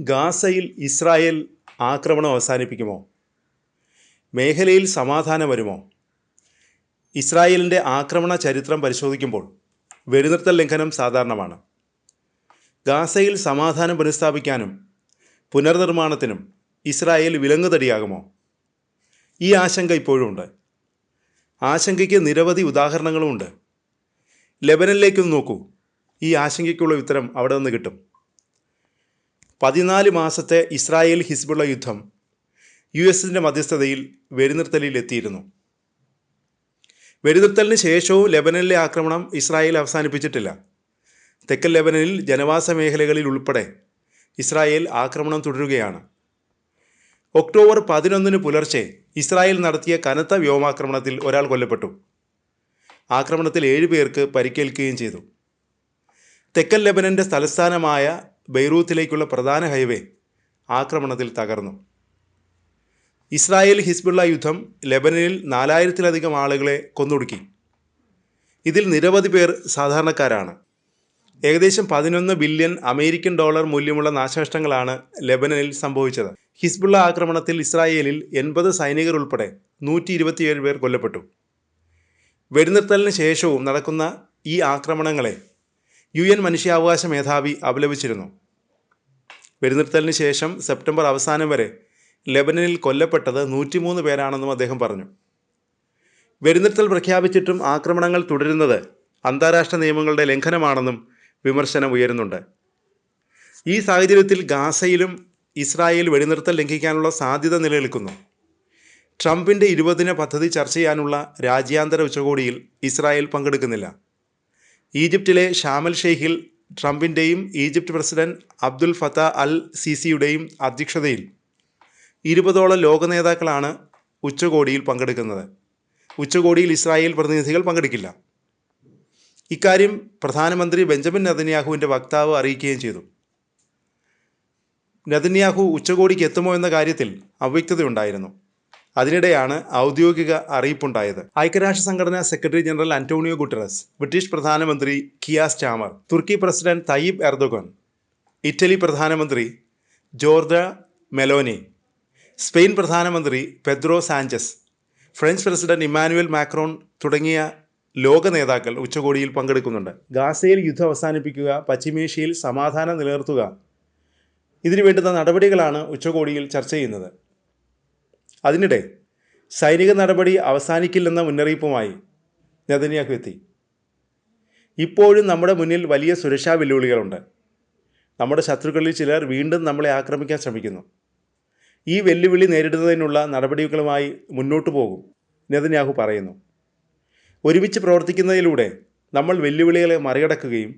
ഗാസയിൽ ഇസ്രായേൽ ആക്രമണം അവസാനിപ്പിക്കുമോ? മേഖലയിൽ സമാധാനം വരുമോ? ഇസ്രായേലിൻ്റെ ആക്രമണ ചരിത്രം പരിശോധിക്കുമ്പോൾ വെടിനിർത്തൽ ലംഘനം സാധാരണമാണ്. ഗാസയിൽ സമാധാനം പുനഃസ്ഥാപിക്കാനും പുനർനിർമ്മാണത്തിനും ഇസ്രായേൽ വിലങ്ങുതടിയാകുമോ? ഈ ആശങ്ക ഇപ്പോഴുമുണ്ട്. ആശങ്കയ്ക്ക് നിരവധി ഉദാഹരണങ്ങളുമുണ്ട്. ലെബനനിലേക്കൊന്ന് നോക്കൂ. ഈ ആശങ്കയ്ക്കുള്ള ഉത്തരം അവിടെ നിന്ന് കിട്ടും. 14 മാസത്തെ ഇസ്രായേൽ ഹിസ്ബുള്ള യുദ്ധം US-ൻ്റെ മധ്യസ്ഥതയിൽ വെടിനിർത്തലിൽ എത്തിയിരുന്നു. വെടിനിർത്തലിന് ശേഷവും ലെബനനിലെ ആക്രമണം ഇസ്രായേൽ അവസാനിപ്പിച്ചിട്ടില്ല. തെക്കൻ ലെബനനിൽ ജനവാസ മേഖലകളിൽ ഉൾപ്പെടെ ഇസ്രായേൽ ആക്രമണം തുടരുകയാണ്. ഒക്ടോബർ 11 പുലർച്ചെ ഇസ്രായേൽ നടത്തിയ കനത്ത വ്യോമാക്രമണത്തിൽ ഒരാൾ കൊല്ലപ്പെട്ടു. ആക്രമണത്തിൽ 7 പേർക്ക് പരിക്കേൽക്കുകയും ചെയ്തു. തെക്കൻ ലെബനൻ്റെ തലസ്ഥാനമായ ബെയ്റൂത്തിലേക്കുള്ള പ്രധാന ഹൈവേ ആക്രമണത്തിൽ തകർന്നു. ഇസ്രായേൽ ഹിസ്ബുള്ള യുദ്ധം ലെബനനിൽ 4000-ലധികം ആളുകളെ കൊന്നൊടുക്കി. ഇതിൽ നിരവധി പേർ സാധാരണക്കാരാണ്. ഏകദേശം $11 ബില്യൺ മൂല്യമുള്ള നാശനഷ്ടങ്ങളാണ് ലെബനനിൽ സംഭവിച്ചത്. ഹിസ്ബുള്ള ആക്രമണത്തിൽ ഇസ്രായേലിൽ 80 സൈനികർ ഉൾപ്പെടെ 127 പേർ കൊല്ലപ്പെട്ടു. വെടിനിർത്തലിന് ശേഷവും നടക്കുന്ന ഈ ആക്രമണങ്ങളെ UN മനുഷ്യാവകാശ മേധാവി അപലപിച്ചിരുന്നു. വെടിനിർത്തലിന് ശേഷം സെപ്റ്റംബർ അവസാനം വരെ ലെബനനിൽ കൊല്ലപ്പെട്ടത് 103 പേരാണെന്നും അദ്ദേഹം പറഞ്ഞു. വെടിനിർത്തൽ പ്രഖ്യാപിച്ചിട്ടും ആക്രമണങ്ങൾ തുടരുന്നത് അന്താരാഷ്ട്ര നിയമങ്ങളുടെ ലംഘനമാണെന്നും വിമർശനം ഉയരുന്നുണ്ട്. ഈ സാഹചര്യത്തിൽ ഗാസയിലും ഇസ്രായേൽ വെടിനിർത്തൽ ലംഘിക്കാനുള്ള സാധ്യത നിലനിൽക്കുന്നു. ട്രംപിൻ്റെ 20 ദിന പദ്ധതി ചർച്ച ചെയ്യാനുള്ള രാജ്യാന്തര ഉച്ചകോടിയിൽ ഇസ്രായേൽ പങ്കെടുക്കുന്നില്ല. ഈജിപ്തിലെ ഷാമൽ ഷെയ്ഖിൽ ട്രംപിൻ്റെയും Egypt president Abdel Fattah al സിസിയുടെയും അധ്യക്ഷതയിൽ 20ഓളം ലോക നേതാക്കളാണ് ഉച്ചകോടിയിൽ പങ്കെടുക്കുന്നത്. ഉച്ചകോടിയിൽ ഇസ്രായേൽ പ്രതിനിധികൾ പങ്കെടുക്കില്ല. ഇക്കാര്യം പ്രധാനമന്ത്രി ബെഞ്ചമിൻ നെതന്യാഹുവിൻ്റെ വക്താവ് അറിയിക്കുകയും ചെയ്തു. നെതന്യാഹു ഉച്ചകോടിക്ക് എത്തുമോ എന്ന കാര്യത്തിൽ അവ്യക്തതയുണ്ടായിരുന്നു. അതിനിടെയാണ് ഔദ്യോഗിക അറിയിപ്പുണ്ടായത്. ഐക്യരാഷ്ട്ര സംഘടനാ secretary general Antonio Guterres, British പ്രധാനമന്ത്രി കിയാർ സ്റ്റാമർ, തുർക്കി പ്രസിഡന്റ് തയ്യിബ് എർദോഗൻ, ഇറ്റലി പ്രധാനമന്ത്രി ജോർജ മെലോനി, സ്പെയിൻ പ്രധാനമന്ത്രി Pedro Sanchez, French president Emmanuel Macron തുടങ്ങിയ ലോക നേതാക്കൾ ഉച്ചകോടിയിൽ പങ്കെടുക്കുന്നുണ്ട്. ഗാസയിൽ യുദ്ധം അവസാനിപ്പിക്കുക, പശ്ചിമേഷ്യയിൽ സമാധാനം നിലനിർത്തുക, ഇതിനു വേണ്ടുന്ന നടപടികളാണ് ഉച്ചകോടിയിൽ ചർച്ച ചെയ്യുന്നത്. അതിനിടെ സൈനിക നടപടി അവസാനിക്കില്ലെന്ന മുന്നറിയിപ്പുമായി നെതന്യാഹു എത്തി. ഇപ്പോഴും നമ്മുടെ മുന്നിൽ വലിയ സുരക്ഷാ വെല്ലുവിളികളുണ്ട്. നമ്മുടെ ശത്രുക്കളിൽ ചിലർ വീണ്ടും നമ്മളെ ആക്രമിക്കാൻ ശ്രമിക്കുന്നു. ഈ വെല്ലുവിളി നേരിടുന്നതിനുള്ള നടപടികളുമായി മുന്നോട്ടു പോകും, നെതന്യാഹു പറയുന്നു. ഒരുമിച്ച് പ്രവർത്തിക്കുന്നതിലൂടെ നമ്മൾ വെല്ലുവിളികളെ മറികടക്കുകയും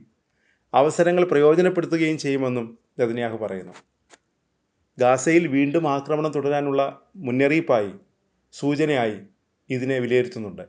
അവസരങ്ങൾ പ്രയോജനപ്പെടുത്തുകയും ചെയ്യുമെന്നും നെതന്യാഹു പറയുന്നു. ഗാസയിൽ വീണ്ടും ആക്രമണം തുടരാനുള്ള മുന്നറിയിപ്പായി, സൂചനയായി ഇതിനെ വിലയിരുത്തുന്നുണ്ട്.